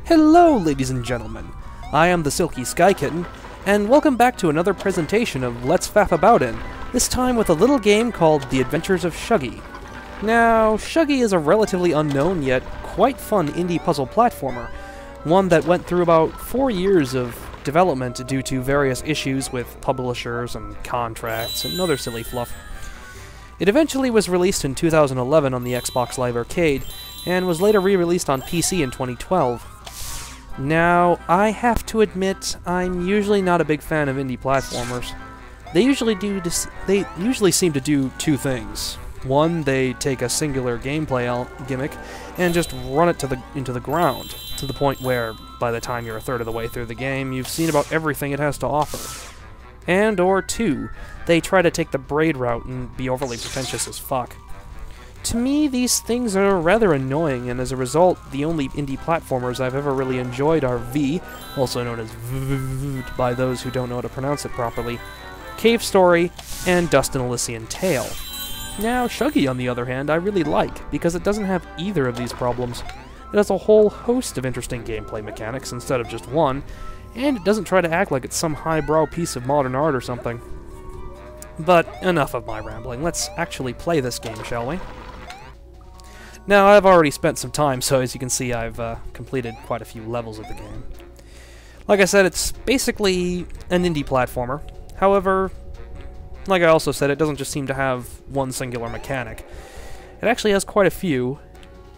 Hello, ladies and gentlemen. I am the SilkySkyKitten, and welcome back to another presentation of Let's Faff About In, this time with a little game called The Adventures of Shuggy. Now, Shuggy is a relatively unknown yet quite fun indie puzzle platformer, one that went through about 4 years of development due to various issues with publishers and contracts and other silly fluff. It eventually was released in 2011 on the Xbox Live Arcade, and was later re-released on PC in 2012. Now, I have to admit, I'm usually not a big fan of indie platformers. They usually seem to do two things. One, they take a singular gameplay gimmick and just run it into the ground, to the point where, by the time you're a third of the way through the game, you've seen about everything it has to offer. And, or two, they try to take the braid route and be overly pretentious as fuck. To me, these things are rather annoying, and as a result, the only indie platformers I've ever really enjoyed are V, also known as V by those who don't know how to pronounce it properly, Cave Story, and Dust and Elysian Tale. Now, Shuggy, on the other hand, I really like, because it doesn't have either of these problems. It has a whole host of interesting gameplay mechanics instead of just one, and it doesn't try to act like it's some highbrow piece of modern art or something. But enough of my rambling, let's actually play this game, shall we? Now, I've already spent some time, so as you can see, I've completed quite a few levels of the game. Like I said, it's basically an indie platformer. However, like I also said, it doesn't just seem to have one singular mechanic. It actually has quite a few.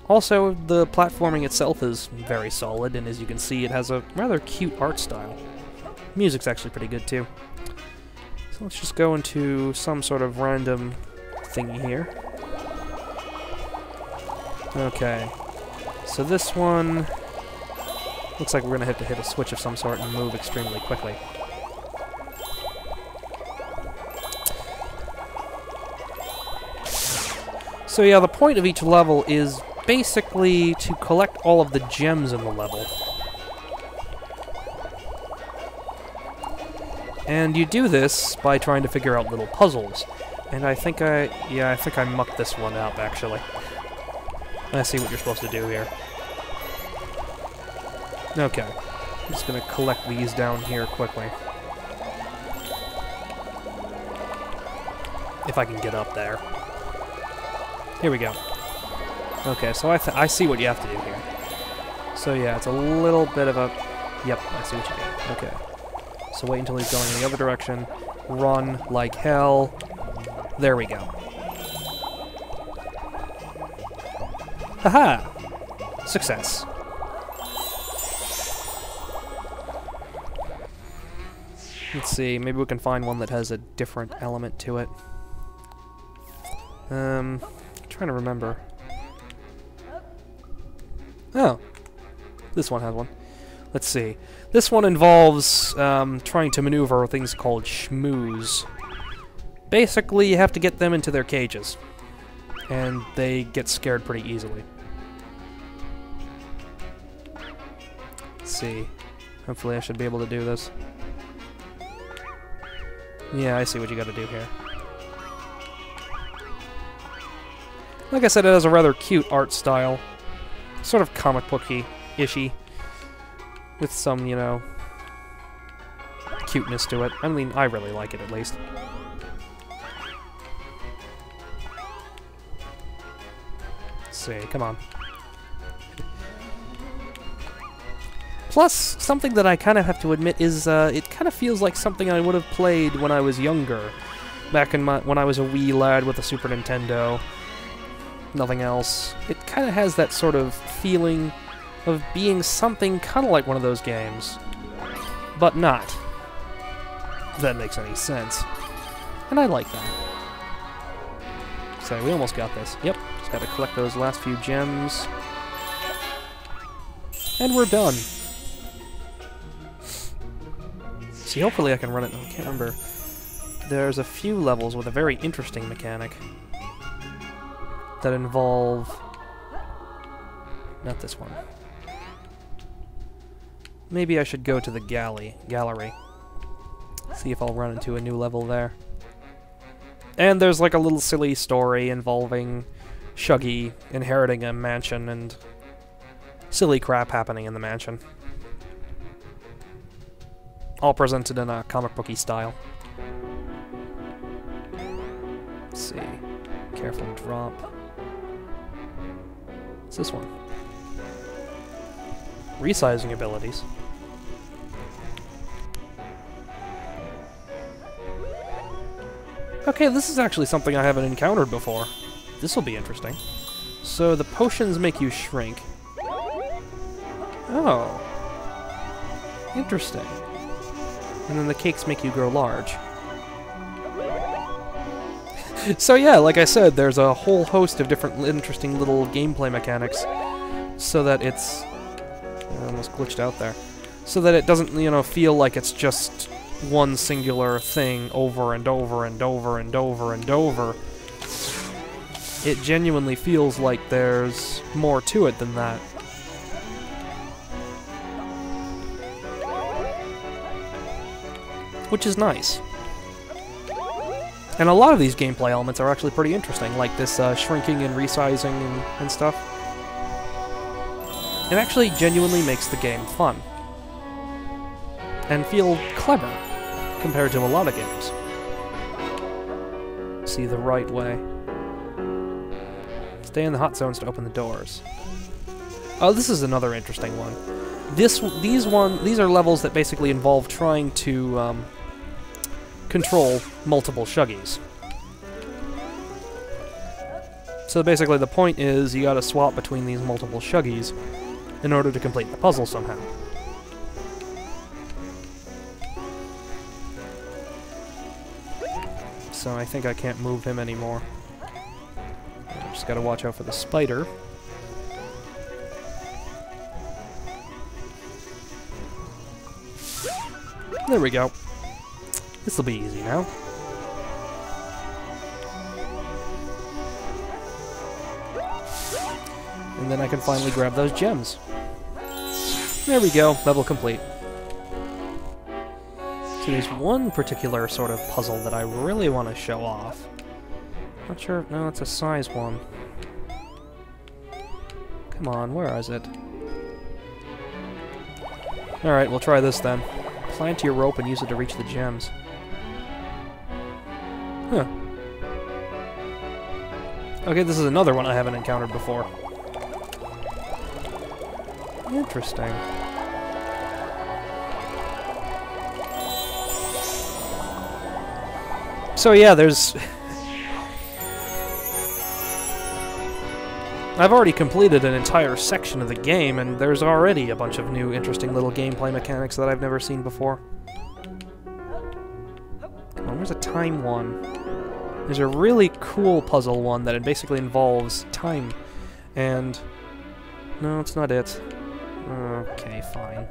Also, the platforming itself is very solid, and as you can see, it has a rather cute art style. Music's actually pretty good, too. So let's just go into some sort of random thingy here. Okay, so this one looks like we're going to have to hit a switch of some sort and move extremely quickly. So yeah, the point of each level is basically to collect all of the gems in the level. And you do this by trying to figure out little puzzles. And I think I mucked this one up, actually. I see what you're supposed to do here. Okay. I'm just gonna collect these down here quickly. If I can get up there. Here we go. Okay, so I see what you have to do here. So yeah, it's a little bit of a... Yep, I see what you did. Okay. So wait until he's going in the other direction. Run like hell. There we go. Haha! Success. Let's see, maybe we can find one that has a different element to it. I'm trying to remember. Oh. This one has one. Let's see. This one involves trying to maneuver things called Schmooze. Basically, you have to get them into their cages. And they get scared pretty easily. Let's see. Hopefully I should be able to do this. Yeah, I see what you gotta do here. Like I said, it has a rather cute art style. Sort of comic booky-ishy. With some, you know, cuteness to it. I mean, I really like it, at least. Let's see, come on. Plus, something that I kind of have to admit is, it kind of feels like something I would have played when I was younger. Back in when I was a wee lad with a Super Nintendo. Nothing else. It kind of has that sort of feeling of being something kind of like one of those games. But not. If that makes any sense. And I like that. So, we almost got this. Yep. Just gotta collect those last few gems. And we're done. See, hopefully I can run it. I can't remember. There's a few levels with a very interesting mechanic that involve... Not this one. Maybe I should go to the gallery. See if I'll run into a new level there. And there's like a little silly story involving Shuggy inheriting a mansion and silly crap happening in the mansion. All presented in a comic booky style. Let's see. Careful drop. What's this one? Resizing abilities. Okay, this is actually something I haven't encountered before. This will be interesting. So the potions make you shrink. Oh. Interesting. And then the cakes make you grow large. So yeah, like I said, there's a whole host of different interesting little gameplay mechanics so that it's... I almost glitched out there. So that it doesn't, you know, feel like it's just one singular thing over and over and over and over and over. It genuinely feels like there's more to it than that. Which is nice. And a lot of these gameplay elements are actually pretty interesting, like this shrinking and resizing and stuff. It actually genuinely makes the game fun. And feel clever, compared to a lot of games. See the right way. Stay in the hot zones to open the doors. Oh, this is another interesting one. These are levels that basically involve trying to control multiple Shuggys. So basically the point is you gotta swap between these multiple Shuggys in order to complete the puzzle somehow. So I think I can't move him anymore. I just gotta watch out for the spider. There we go. This'll be easy now. And then I can finally grab those gems. There we go, level complete. So there's one particular sort of puzzle that I really want to show off. Not sure, no, it's a size one. Come on, where is it? Alright, we'll try this then. Plant your rope and use it to reach the gems. Huh. Okay, this is another one I haven't encountered before. Interesting. So yeah, there's... I've already completed an entire section of the game, and there's already a bunch of new interesting little gameplay mechanics that I've never seen before. Come on, where's a time one? There's a really cool puzzle one that it basically involves time, and... No, it's not it. Okay, fine.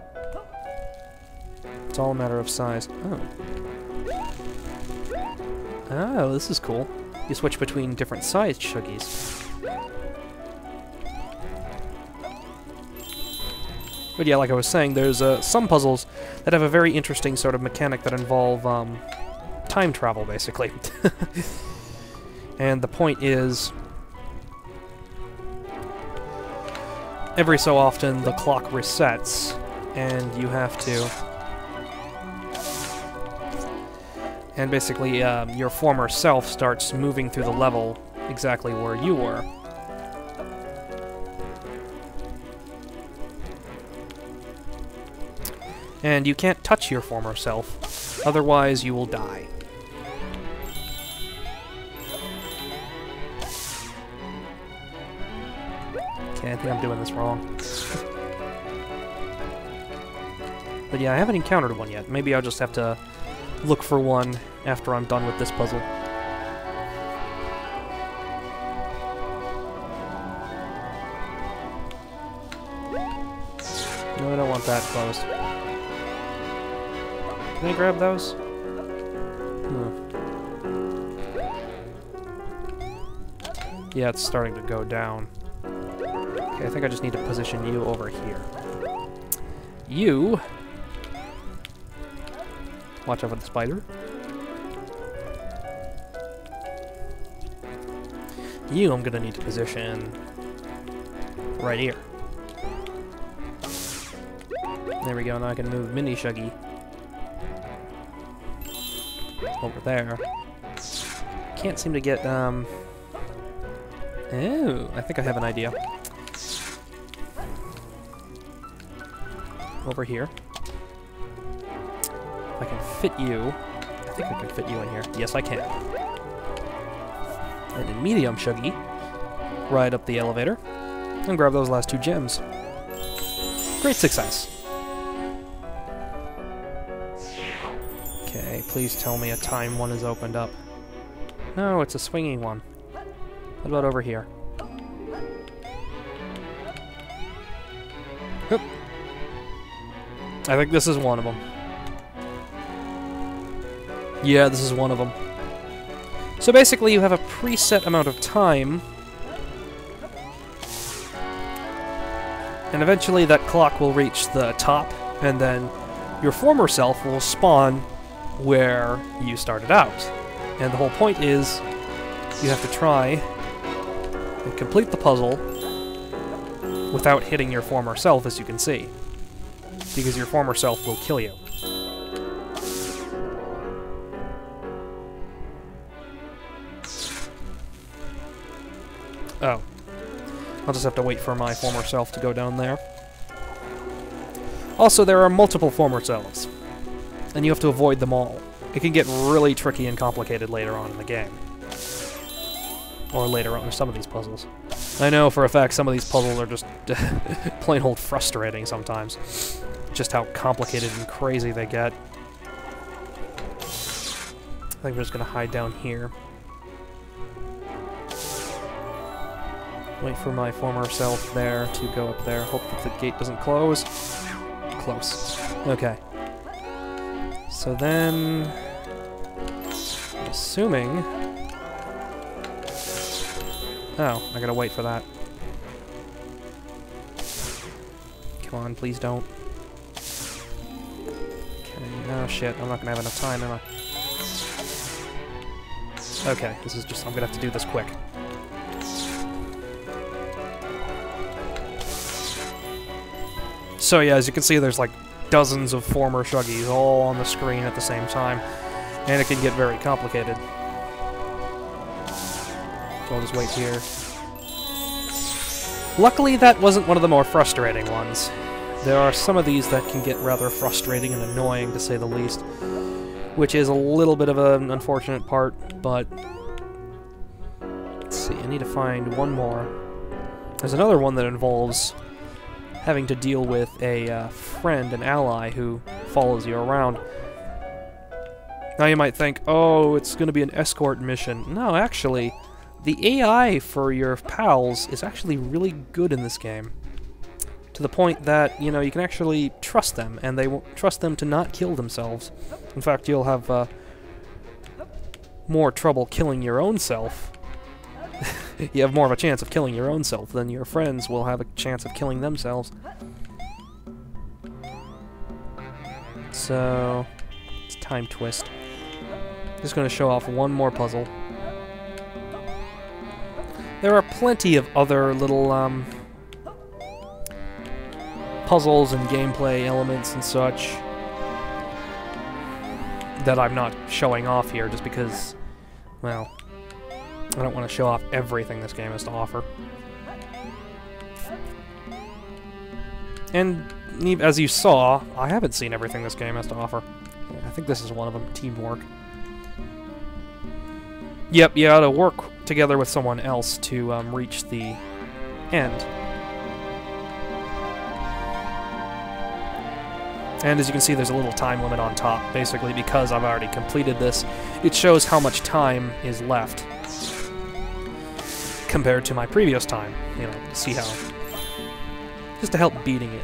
It's all a matter of size. Oh. Oh, this is cool. You switch between different sized Shuggies. But yeah, like I was saying, there's some puzzles that have a very interesting sort of mechanic that involve time travel, basically. And the point is, every so often the clock resets, and you have to... And basically, your former self starts moving through the level exactly where you were. And you can't touch your former self, otherwise you will die. Okay, I think I'm doing this wrong. But yeah, I haven't encountered one yet. Maybe I'll just have to look for one after I'm done with this puzzle. No, I don't want that closed. Can I grab those? Yeah, it's starting to go down. Okay, I think I just need to position you over here. You... Watch out for the spider. You, I'm gonna need to position right here. There we go, now I can move Mini Shuggy over there. Can't seem to get, Oh, I think I have an idea. Over here. If I can fit you... I think I can fit you in here. Yes, I can. And in Medium Shuggy, ride up the elevator and grab those last 2 gems. Great success. Okay, please tell me a time one is opened up. No, it's a swinging one. What about over here? Oop. I think this is one of them. Yeah, this is one of them. So basically you have a preset amount of time, and eventually that clock will reach the top, and then your former self will spawn where you started out. And the whole point is, you have to try and complete the puzzle without hitting your former self, as you can see. Because your former self will kill you. Oh. I'll just have to wait for my former self to go down there. Also, there are multiple former selves, and you have to avoid them all. It can get really tricky and complicated later on in the game. Or later on in some of these puzzles. I know for a fact some of these puzzles are just plain old frustrating sometimes. Just how complicated and crazy they get. I think we're just gonna hide down here. Wait for my former self there to go up there. Hope that the gate doesn't close. Close. Okay. So then... I'm assuming... Oh, I gotta wait for that. Come on, please don't. Okay, oh shit, I'm not gonna have enough time, am I? Okay, this is just... I'm gonna have to do this quick. So yeah, as you can see, there's like dozens of former Shuggys all on the screen at the same time, and it can get very complicated. So I'll just wait here. Luckily, that wasn't one of the more frustrating ones. There are some of these that can get rather frustrating and annoying, to say the least, which is a little bit of an unfortunate part, but... Let's see, I need to find one more. There's another one that involves having to deal with a friend, an ally, who follows you around. Now you might think, oh, it's going to be an escort mission. No, actually, the AI for your pals is actually really good in this game. To the point that, you know, you can actually trust them, and they won't trust them to not kill themselves. In fact, you'll have more trouble killing your own self. You have more of a chance of killing your own self than your friends will have a chance of killing themselves. So, it's time twist. Just going to show off one more puzzle. There are plenty of other little puzzles and gameplay elements and such that I'm not showing off here just because, well, I don't want to show off everything this game has to offer. And as you saw, I haven't seen everything this game has to offer. I think this is one of them, teamwork. Yep, you gotta work together with someone else to reach the end. And as you can see, there's a little time limit on top. Basically, because I've already completed this, it shows how much time is left compared to my previous time. You know, to see how... just to help beating it.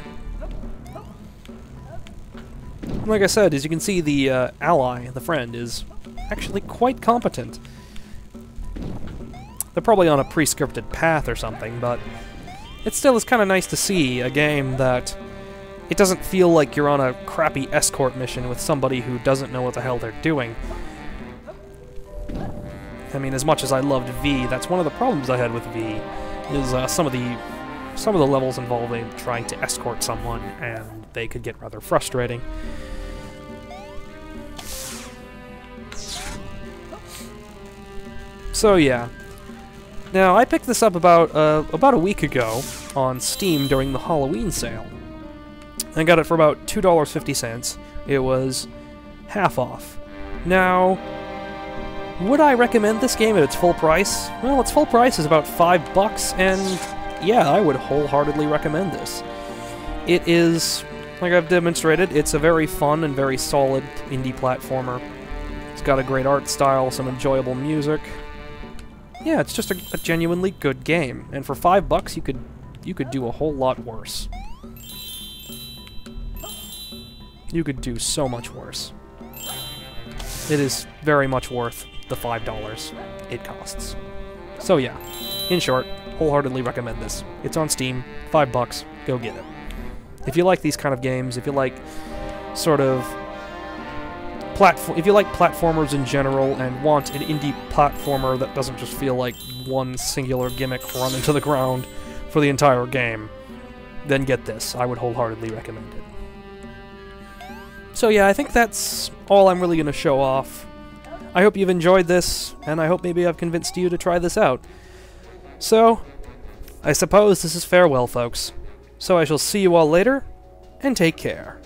Like I said, as you can see, the ally, the friend, is actually quite competent. They're probably on a pre-scripted path or something, but it still is kind of nice to see a game that it doesn't feel like you're on a crappy escort mission with somebody who doesn't know what the hell they're doing. I mean, as much as I loved V, that's one of the problems I had with V, is some of the some of the levels involving trying to escort someone, and they could get rather frustrating. So yeah. Now, I picked this up about a week ago on Steam during the Halloween sale. I got it for about $2.50. It was half off. Now, would I recommend this game at its full price? Well, its full price is about $5, and yeah, I would wholeheartedly recommend this. It is, like I've demonstrated, it's a very fun and very solid indie platformer. It's got a great art style, some enjoyable music. Yeah, it's just a genuinely good game, and for $5 you could do a whole lot worse. You could do so much worse. It is very much worth the $5 it costs. So yeah, in short, wholeheartedly recommend this. It's on Steam, $5, go get it. If you like these kind of games, if you like sort of if you like platformers in general and want an indie platformer that doesn't just feel like one singular gimmick run into the ground for the entire game, then get this. I would wholeheartedly recommend it. So yeah, I think that's all I'm really going to show off. I hope you've enjoyed this, and I hope maybe I've convinced you to try this out. So, I suppose this is farewell, folks. So I shall see you all later, and take care.